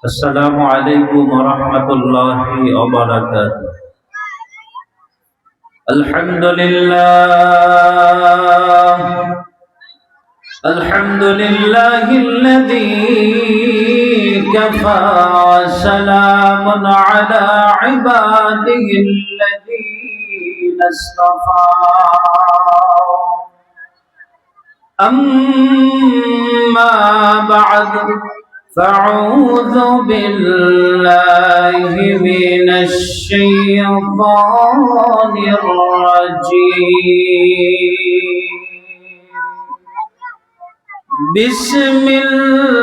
السلام عليكم ورحمة الله وبركاته. الحمد لله الذي كفى وسلام على عباده الذين اصطفى. أما بعد فأعوذ بالله من الشيطان الرجيم. بسم الله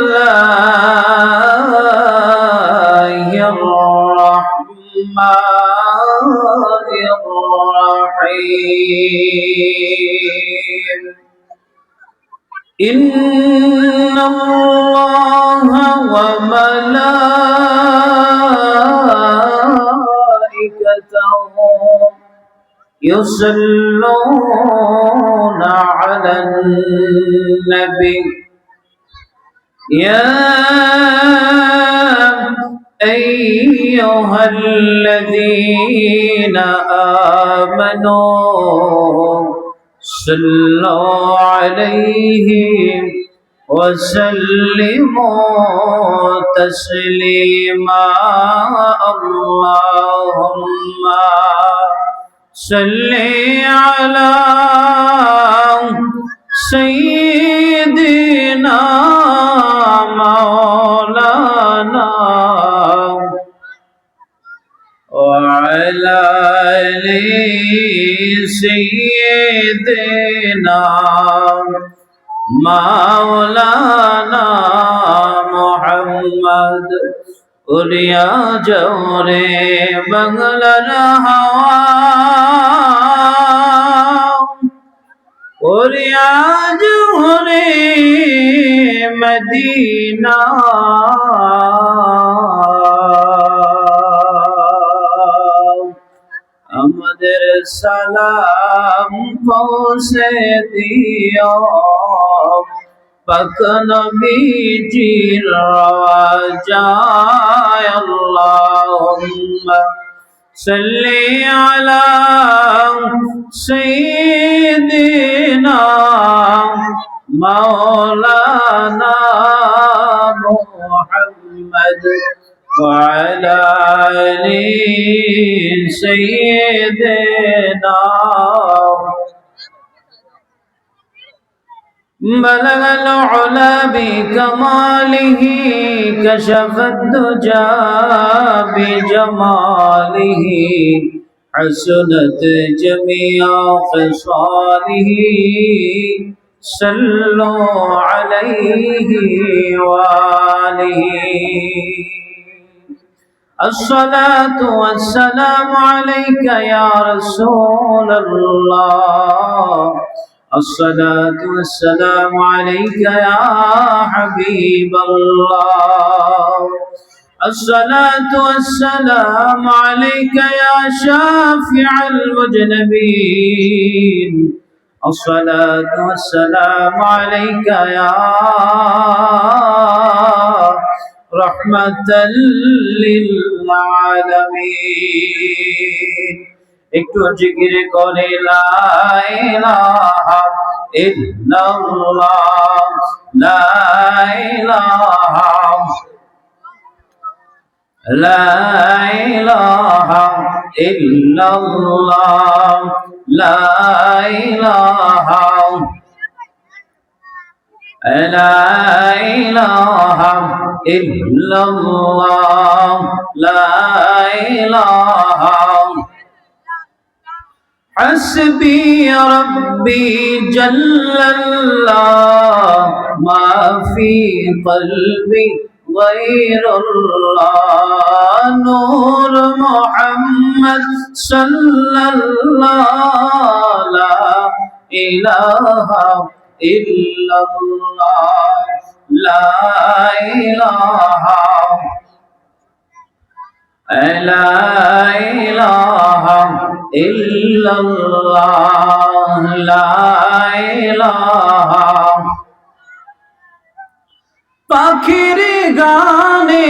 الرحمن الرحيم. إن الله وملائكته يصلون على النبي يا أيها الذين آمنوا صلوا عليه وسلموا تسليما. اللهم صل على سيدنا مولانا وعلى آل سيدنا مولانا محمد. उलिया जोरे बंगलर हवा उलिया जोरे मदीना আমাদের সালাম পৌঁছে দিও পাক নবীজির রওজায়। আল্লাহুম্মা সাল্লি আলা সাইয়্যিদিনা মাওলানা মুহাম্মদ وعلى آل سيدنا. بلغ العلا بكماله كشف الدجى بجماله حسنت جميع خصاله. صلوا عليه وآله. الصلاة والسلام عليك يا رسول الله. الصلاة والسلام عليك يا حبيب الله. الصلاة والسلام عليك يا شافع المذنبين. الصلاة والسلام عليك يا رحمة للعالمين. একটু জিকির করে লা ইলাহা ইল্লাল্লাহ লা ইলাহা ইল্লাল্লাহ লা ইলাহা لا إله إلا الله لا إله. حسبي ربي جل الله ما في قلبي غير الله. نور محمد صلى الله لا إله إلا الله لا إله لا إله إلا الله لا إله. পাখির গানে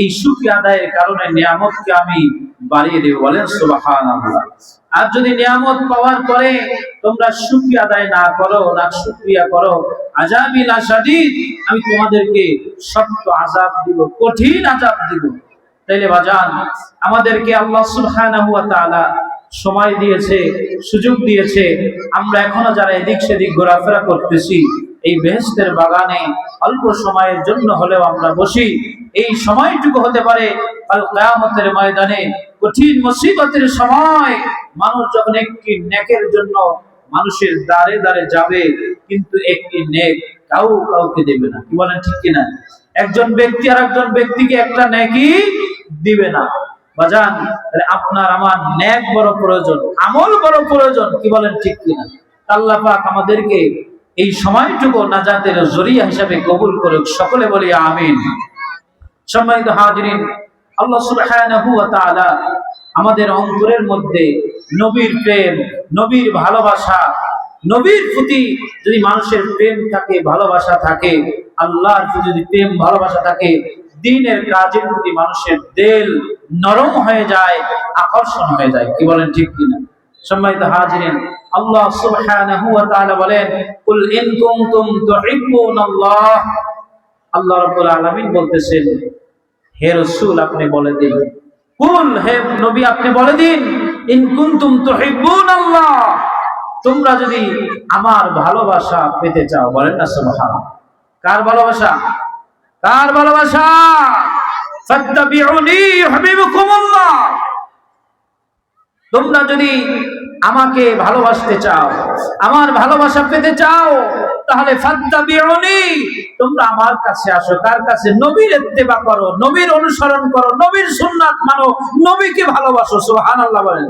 এই শুকরিয়া আদায়ের কারণে নিয়ামতকে আমি বাড়িয়ে দেব। বলেন সুবহানাল্লাহ। আর যদি নিয়ামত পাওয়ার পরে তোমরা শুকরিয়া আদায় না করো, না শুকরিয়া করো, আযাবিল আশাদীদ, আমি তোমাদেরকে শক্ত আযাব দিব, কঠিন আযাব দিব। তাইলে বাজান, আমাদেরকে আল্লাহ সুবহানাহু ওয়া তাআলা সময় দিয়েছে, সুযোগ দিয়েছে। আমরা এখনো যারা এদিক সেদিক ঘোরাফেরা করতেছি, এই বেহেশতের বাগানে অল্প সময়ের জন্য হলেও আমরা বসি। এই সময়টুকু হতে পারে কাল কিয়ামতের ময়দানে কঠিন মুসিবতের সময়, মানুষ যখন একটি নেকের জন্য মানুষের দ্বারে দ্বারে যাবে, কিন্তু একটি নেক কাউকে দেবে না। কি বলেন ঠিক কিনা? একজন ব্যক্তি আর একজন ব্যক্তিকে একটা নেকি দিবে না। বাজান, আপনার আমার নেক বড় প্রয়োজন, আমল বড় প্রয়োজন। কি বলেন ঠিক কিনা? আল্লাহ পাক আমাদেরকে এই সময়টুকু নাজাতের জরিয়া হিসাবে কবুল করুক। সকলে বলি আমিন। সম্মানিত হাজিরিন, আল্লাহ সুবহানাহু ওয়া তাআলা আমাদের অন্তরের মধ্যে নবীর প্রেম, নবীর ভালোবাসা, নবীর প্রতি যদি মানুষের প্রেম থাকে, ভালোবাসা থাকে, আল্লাহর প্রতি যদি প্রেম ভালোবাসা থাকে, দ্বীনের কাজের প্রতি মানুষের দিল নরম হয়ে যায়, আকর্ষণ হয়ে যায়। কি বলেন ঠিক কিনা? সম্মানিত হাজিরিন, আল্লাহ সুবহানাহু ওয়া তাআলা বলেন, কুল ইন কুনতুম তুহিব্বুনাল্লাহ। আল্লাহ রাব্বুল আলামিন বলতেছেন, হে রাসূল আপনি বলে দিন, কুল, হে নবী আপনি বলে দিন, ইন কুনতুম তুহিব্বুনাল্লাহ, তোমরা যদি আমার ভালোবাসা পেতে চাও। বলেন না সুবহানাল্লাহ। কার ভালোবাসা? কার ভালোবাসা? ফাত্তাবিউনি ইউহিব্বুকুমুল্লাহ। তোমরা যদি আমাকে ভালোবাসতে চাও, আমার ভালোবাসা পেতে চাও, তাহলে ফাত্তাবিউনি, তোমরা আমার কাছে আসো। কার কাছে? নবীর ইত্তেবা করো, নবীর অনুসরণ করো, নবীর সুন্নাত মানো, নবীকে ভালোবাসো। সুবহানাল্লাহ বলেন।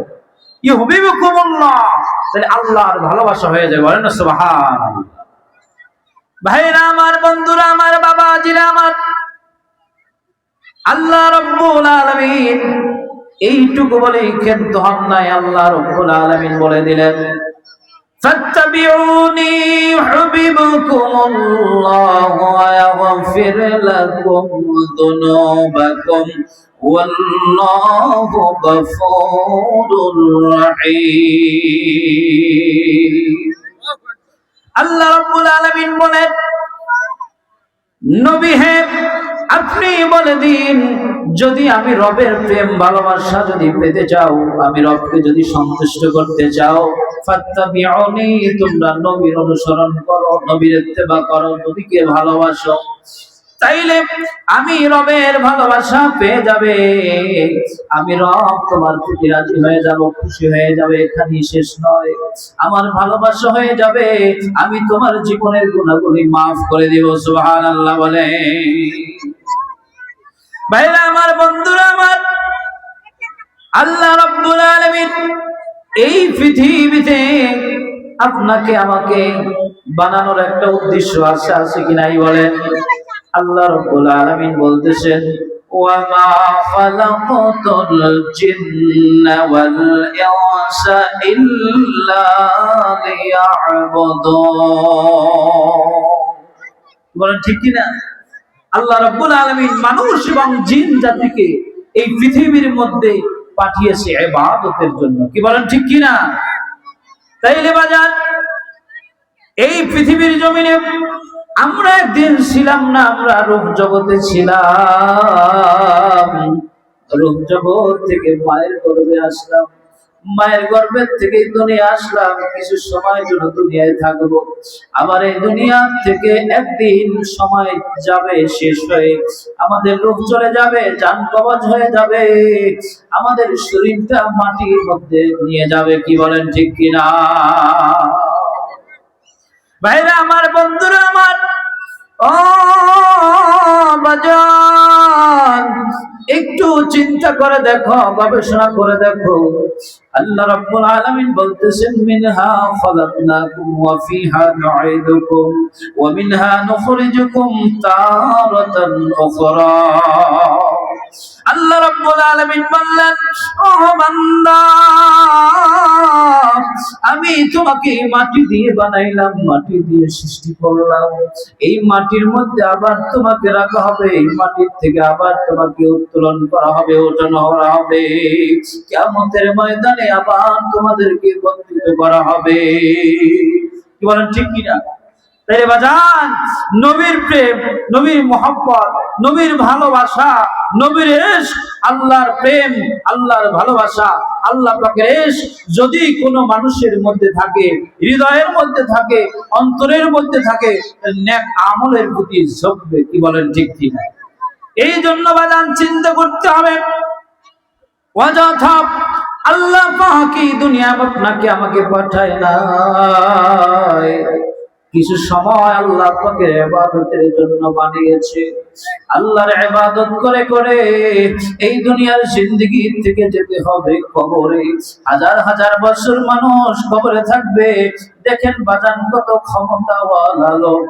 ইউহিব্বুকুমুল্লাহ, তাহলে আল্লাহর ভালোবাসা হয়ে যায়। বলেন না সুবহানাল্লাহ। ভাইরা আমার, বন্ধুরা আমার, বাবাজিরা আমার, আল্লাহ রাব্বুল আলামিন এইটুকু বলে ক্ষান্ত হন নাই। আল্লাহ রাব্বুল আলামিন বলে দিলেন, ফাত্তাবিউনি ইউহিব্বুকুমুল্লাহ ওয়া ইয়াগফির লাকুম যুনুবাকুম ওয়াল্লাহু গফুরুর রহিম। আল্লাহ রাব্বুল আলামিন বলেন, নবী হে আপনি বলে দিন, যদি আমি রবের প্রেম ভালোবাসা যদি পেতে চাও, আমি রবকে যদি সন্তুষ্ট করতে চাও, ফাত্তাবিউনি, তোমরা নবীর অনুসরণ করো, নবীর ইত্তেবা করো, নবীকে ভালোবাসো, তাইলে আমি রবের ভালোবাসা পেয়ে যাবে। আমি রব তোমার প্রতি রাজি হয়ে যাব, খুশি হয়ে যাবে। এখানেই শেষ নয়, আমার ভালোবাসা হয়ে যাবে, আমি তোমার জীবনের গুনাহগুলি মাফ করে দেব। সুবহানাল্লাহ বলে। ভাইরা আমার, বন্ধুরা আমার, আল্লাহ রাব্বুল আলামিন এই পৃথিবীতে আপনাকে আমাকে বানানোর একটা উদ্দেশ্য আছে কি নাই বলেন? আল্লাহ রাব্বুল আলামিন বলতেছেন, ওয়া মা খালাকাতুল জিন্না ওয়াল ইনসা ইল্লা লিয়া'বুদুন। বলেন ঠিক কি না? আল্লাহ রাব্বুল আলামিন মানুষ এবং জিন জাতিকে এই পৃথিবীর মধ্যে পাঠিয়েছে ইবাদতের জন্য। কি বলেন ঠিক কি না? তাইলে বাজার, এই পৃথিবীর জমিনে আমরা একদিন ছিলাম না, আমরা রূপ জগতে ছিলাম। রূপ জগৎ থেকে মায়ের গর্ভে আসলাম, মায়ের গর্ভের থেকে দুনিয়া আসলাম, কিছু সময় জন্য দুনিয়ায় থাকবো। আবার এই দুনিয়া থেকে একদিন সময় যাবে, শেষ হয়ে আমাদের রূপ চলে যাবে, জান কবজ হয়ে যাবে, আমাদের শরীরটা মাটির মধ্যে নিয়ে যাবে। কি বলেন ঠিক কিনা? ভাইরা আমার, বন্ধুরা আমার, ও বাজান, একটু চিন্তা করে দেখো, গবেষণা করে দেখো। আল্লাহ রাব্বুল আলামিন বলতেছেন, মিনহা খালাকনাকুম ওয়া ফিহা নুঈদুকুম ওয়া মিনহা নুখরিজুকুম তারাতান উখরা। আল্লাহ রাব্বুল আলামিন বললেন, ও বান্দা, আমি তোমাকে মাটি দিয়ে বানাইলাম, মাটি দিয়ে সৃষ্টি করলাম, এই মাটির মধ্যে আবার তোমাকে রাখা হবে, এই মাটির থেকে আবার তোমাকে উত্তোলন করা হবে, ওঠানো করা হবে, কিয়ামতের ময়দানে আবার তোমাদেরকে একত্রিত করা হবে। কি বলেন ঠিক কিনা? তাইলে বাজান, নবীর প্রেম, নবীর মোহাব্বত, নবীর ভালোবাসা, নবীর ইশক, আল্লাহর প্রেম, আল্লাহর ভালোবাসা, আল্লাহ পাকের ইশক যদি কোনো মানুষের মধ্যে থাকে, হৃদয়ের মধ্যে থাকে, অন্তরের মধ্যে থাকে, নেক আমলের প্রতি ঝুঁকবে। কি বলেন ঠিক কিনা? এই জন্য বাজান চিন্তা করতে হবে, অযথা আল্লাহ পাক এই দুনিয়া আপনাকে আমাকে পাঠায় নাই, কিছু সময় আল্লাহ পাকের ইবাদতের জন্য বানিয়েছে। আল্লাহর ইবাদত করে করে এই দুনিয়ার জিন্দেগি থেকে যেতে হবে কবরে। হাজার হাজার বছর মানুষ কবরে থাকবে। দেখেন বাজান, কত ক্ষমতাওয়ালা লোক,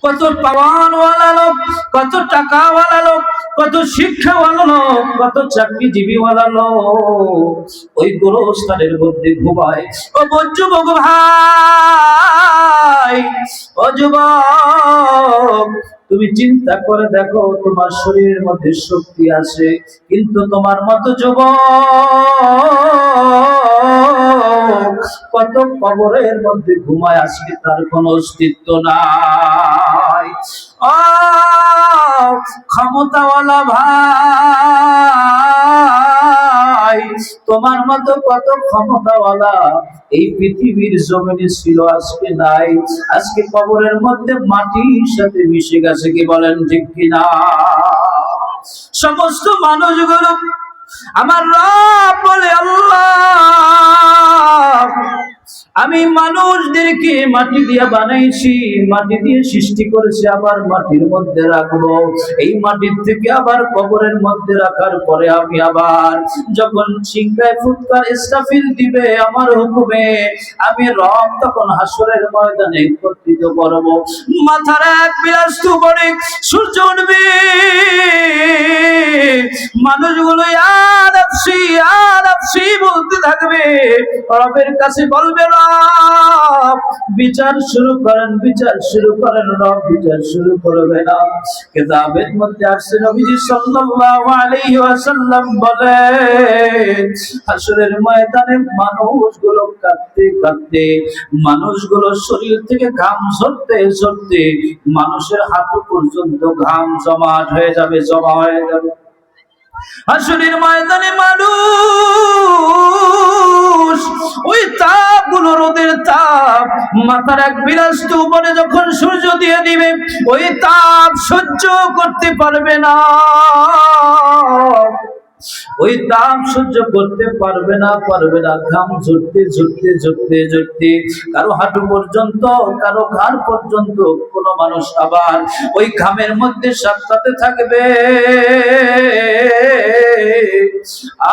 কত পাওয়ারওয়ালা লোক, কত টাকাওয়ালা লোক, কত শিক্ষাওয়ালা লোক, কত চাকরিজীবীওয়ালা লোক ওই গোরস্থানের মধ্যে ঘুমায়। ও যুবক ভাই, ও যুবক, তুমি চিন্তা করে দেখো, তোমার শরীরের মধ্যে শক্তি আছে, কিন্তু তোমার মতো যুবক কত কবরের মধ্যে ঘুমায়, আজকে তার কোনো অস্তিত্ব নাই। ক্ষমতাওয়ালা ভাই, তোমার মতো কত ক্ষমতাওয়ালা এই পৃথিবীর জমিনে ছিল, আজকে নাই, আজকে কবরের মধ্যে মাটির সাথে মিশে গেছে। কি বলেন ঠিক কিনা? সমস্ত মানুষগুলো আমার রব বলে, আল্লাহ আমি মানুষদেরকে মাটি দিয়ে বানাইছি, মাটি দিয়ে সৃষ্টি করেছি, আবার মাটির মধ্যে রাখবো, এই মাটির থেকে আবার কবরের মধ্যে রাখার পরে আমি আবার যখন সিংহায় ফুৎকার ইসরাফিল দিবে আমার হুকুমে, আমি রব তখন হাসরের ময়দানে একত্রিত করব। মাথার এক বিলাস্ত করে সূর্য উঠবে, মানুষগুলো ইয়া নাফসি ইয়া নাফসি বলতে থাকবে, রবের কাছে বলবে, রব বিচার শুরু করেন, বিচার শুরু করেন। রব বিচার শুরু করবে না। কিতাবের মধ্যে আসছে, নবীজি সাল্লাল্লাহু আলাইহি ওয়াসাল্লাম বলেন, হাসরের ময়দানে মানুষগুলো কাঁদতে কাঁদতে, মানুষগুলো শরীর থেকে ঘাম ঝরতে ঝরতে মানুষের হাঁটু পর্যন্ত ঘাম জমাট হয়ে যাবে, জমা হয়ে যাবে। হাসরের ময়দানে মানুষ ওই তাপগুলো, রোদের তাপ, মাথার এক বিলাস্ত উপরে যখন সূর্য দিয়ে দিবে, ওই তাপ সহ্য করতে পারবে না, ওই তাপ সহ্য করতে পারবে না, পারবে না। ঘাম ঝরতে ঝরতে ঝরতে ঝরতে কারো হাঁটু পর্যন্ত, কারো ঘাড় পর্যন্ত, কোন মানুষ আবার ওই ঘামের মধ্যে সাঁতরাতে থাকবে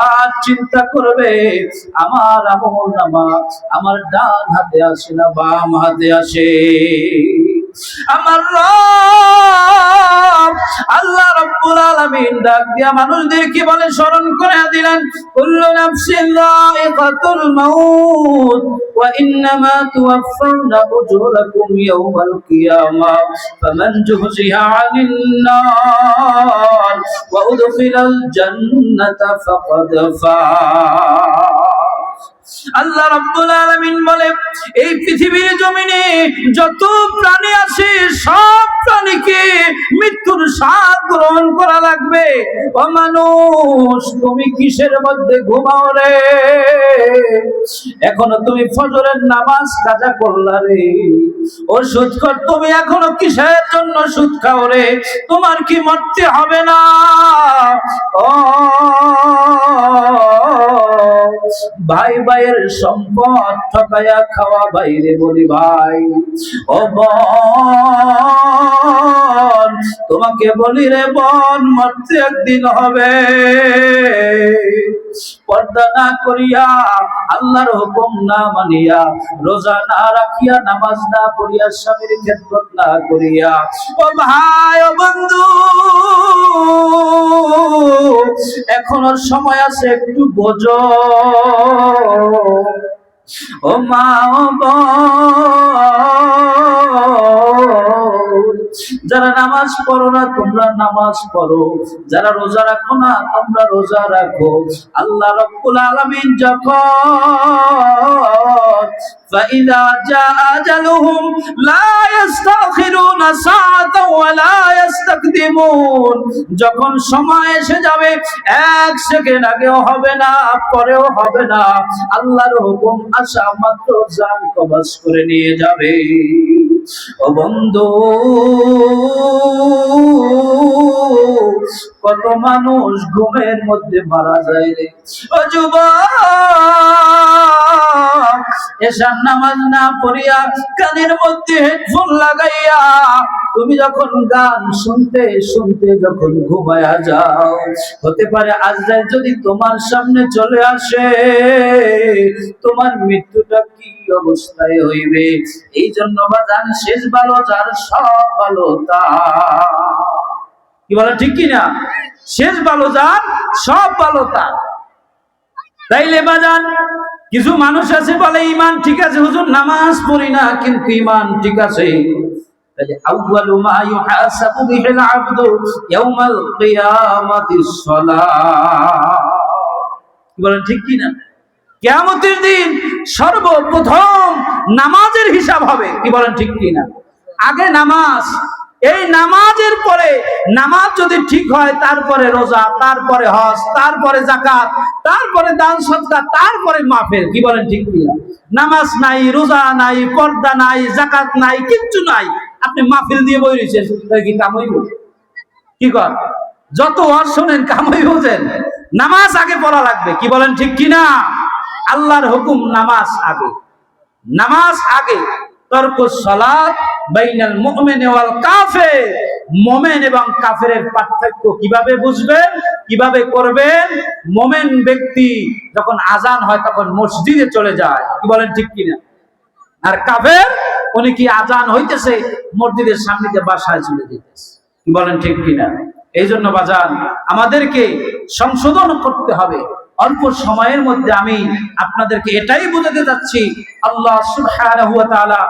আর চিন্তা করবে, আমার আমলনামা আমার ডান হাতে আসে না বাম হাতে আসে। আমার রব আল্লাহ রাব্বুল আলামিন ডাক দিয়া মানুষদেরকে বলে, স্মরণ করে দিলেন, কুল্লু নাফসিন যায়িকাতুল মাউত ওয়া ইন্নামা তুওয়াফাউনা উজুরাকুম ইয়াওমাল কিয়ামাহ ফামান যুহজিহা আনিন নার ওয়া উদখিলাল জান্নাতা ফাকাদ ফাজ। আল্লাহ রাব্বুল আলামিন বলে, এই পৃথিবীর জমিনে যত প্রাণী আছে সব প্রাণীকে মৃত্যুর স্বাদ গ্রহণ করা লাগবে। ও মানুষ, তুমি কিসের মধ্যে ঘুমাও রে? এখনো তুমি ফজরের নামাজ কাজা করলা রে? ও সুদখোর, তুমি এখনো কিসের জন্য সুদ খাও রে? তোমার কি মরতে হবে না? ও ভাই ভাইয়ের সম্পদ ঠকাইয়া খাওয়া বাইরে বলি ভাই। ও বোন, তোমাকে বলি রে বোন, মরতে একদিন হবে। পর্দা না করিয়া, আল্লাহর হুকুম না মানিয়া, রোজা না রাখিয়া, নামাজ না পড়িয়া, স্বামীর খেদমত না করিয়া, ও ভাই ও বন্ধু, এখনো সময় আছে, একটু বোঝো। ও মা ও বোন, যারা নামাজ পড়ো না তোমরা নামাজ পড়ো, যারা রোজা রাখো না তোমরা রোজা রাখো। আল্লাহ রাব্বুল আলামিন যখন فإذا جاء أجلهم لا يستأخرون ساعة ولا يستقدمون, যখন সময় এসে যাবে এক সেকেন্ড আগেও হবে না পরেও হবে না, আল্লাহর হুকুম আসা মাত্র জান কবজ করে নিয়ে যাবে। ও বন্ধু, কত মানুষ ঘুমের মধ্যে মারা যায় রে। ও যুবক, এশার নামাজ না পড়িয়া কানের মধ্যে হেডফোন লাগাইয়া তুমি যখন গান শুনতে শুনতে যখন ঘুমায়া যাও, হতে পারে আজরাইল যদি তোমার সামনে চলে আসে, তোমার মৃত্যুটা কি অবস্থায় হইবে। এই জন্য বাজান, শেষ ভালো যার সব ভালো তার। কি বলে ঠিক কিনা? শেষ ভালো যার সব ভালো তার। তাইলে বাজান, কিছু মানুষ আছে বলে ইমান ঠিক আছে হুজুর, নামাজ পড়ি না কিন্তু ইমান ঠিক আছে। আউয়ালু মা ইউহাসাবু বিহিল আবদু ইয়াউমাল কিয়ামাতিস সালাহ। কি বলেন ঠিক কি না? কিয়ামতের দিন সর্বপ্রথম নামাজের হিসাব হবে। কি বলেন ঠিক কি না? আগে নামাজ, এই নামাজের পরে, নামাজ যদি ঠিক হয় তারপরে রোজা, তারপরে হজ, তারপরে যাকাত, তারপরে দান সদকা, তারপরে মাহফিল। কি বলেন ঠিক কি না? নামাজ নাই, রোজা নাই, পর্দা নাই, যাকাত নাই, কিচ্ছু নাই, আপনি মাহফিল দিয়ে বই রয়েছেন, কি কাম হইব? কি কর? যত ওয়াজ শোনেন কাম হইব? নামাজ আগে পড়া লাগবে। কি বলেন ঠিক কি না? আল্লাহর হুকুম নামাজ আগে, নামাজ আগে। তরকুস সালাত বাইনাল মুমিন ওয়াল কাফির, মুমিন এবং কাফেরের পার্থক্য কিভাবে বুঝবেন, কিভাবে করবেন? মুমিন ব্যক্তি যখন আজান হয় তখন মসজিদে চলে যায়। কি বলেন ঠিক কিনা? আর কাফের, উনি কি আজান হইতেছে মসজিদের সামনে দিয়ে বাসায় চলে যেতেছে। কি বলেন ঠিক কিনা? এই জন্য বাজান, আমাদেরকে সংশোধন করতে হবে। অল্প সময়ের মধ্যে আমি আপনাদেরকে এটাই বোঝাতে যাচ্ছি, আল্লাহ সুবহানাহু ওয়া তাআলা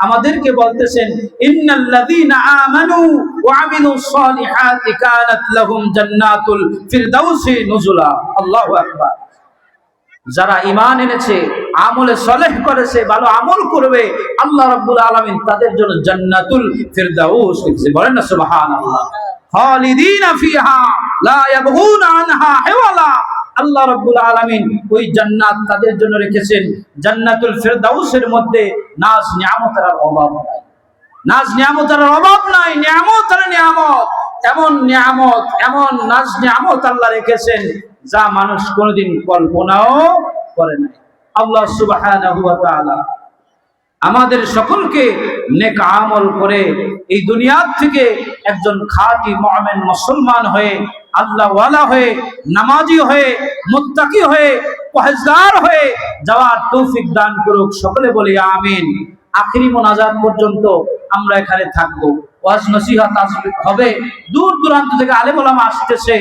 আমাদেরকে বলতেছেন, ইন্নাল্লাযীনা আমানু ওয়া আমিলুস সালিহাতি কানাত লাহুম জান্নাতুল ফিরদাউসি নুজুলা। আল্লাহু আকবার। যারা ঈমান এনেছে, আমলে সালেহ করেছে, ভালো আমল করবে, আল্লাহ রাব্বুল আলামিন তাদের জন্য জান্নাতুল ফিরদাউস লিখছে। বলেন না সুবহানাল্লাহ। খালিদিনা ফিহা লা ইয়াবগুনা আনহা হিওয়ালা। আল্লাহ রাব্বুল আলামিন ওই জান্নাত তাদের জন্য রেখেছেন। জান্নাতুল ফিরদাউসের মধ্যে নাজ নিয়ামতের অভাব নাই, নাজ নিয়ামতের অভাব নাই, নিয়ামত আর নিয়ামত, এমন নিয়ামত, এমন নাজ নিয়ামত আল্লাহ রেখেছেন যা মানুষ কোনোদিন কল্পনাও করে নাই। আল্লাহ সুবহানাহু ওয়া তাআলা আমাদের সকলকে নেক আমল করে এই দুনিয়া থেকে একজন খাঁটি মুমিন মুসলমান হয়ে, আল্লাহ ওয়ালা হয়ে, নামাজি হয়ে, মুত্তাকি হয়ে, পরহেজগার হয়ে যাওয়ার তৌফিক দান করুক। সকলে বলি আমিন। আখিরি মোনাজাত পর্যন্ত আমরা এখানে থাকবো, ওয়াজ নসিহত হবে, দূর দূরান্ত থেকে আলেম ওলামা আসতেছে,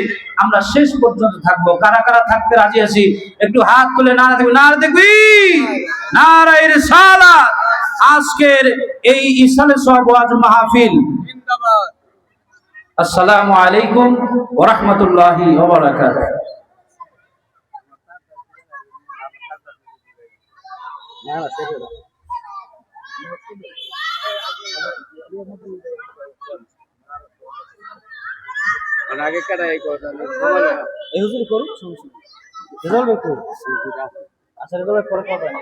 আমরা শেষ পর্যন্ত থাকবো। কারা কারা থাকতে রাজি আছি একটু হাত তুলে নারা দেখবি, নারা দেখবি, নারায়ে রিসালাত। আজকের এই ইসালে সওয়াব ওয়াজ মাহফিল জিন্দাবাদ। আসসালামু আলাইকুম ওয়া রাহমাতুল্লাহি ওয়া বারাকাতুহু। আগে কাটা এই কথা এই হুজুর করুক সমস্যা রেজাল্ট করুক। আচ্ছা রেজাল্ট পরে করবেন।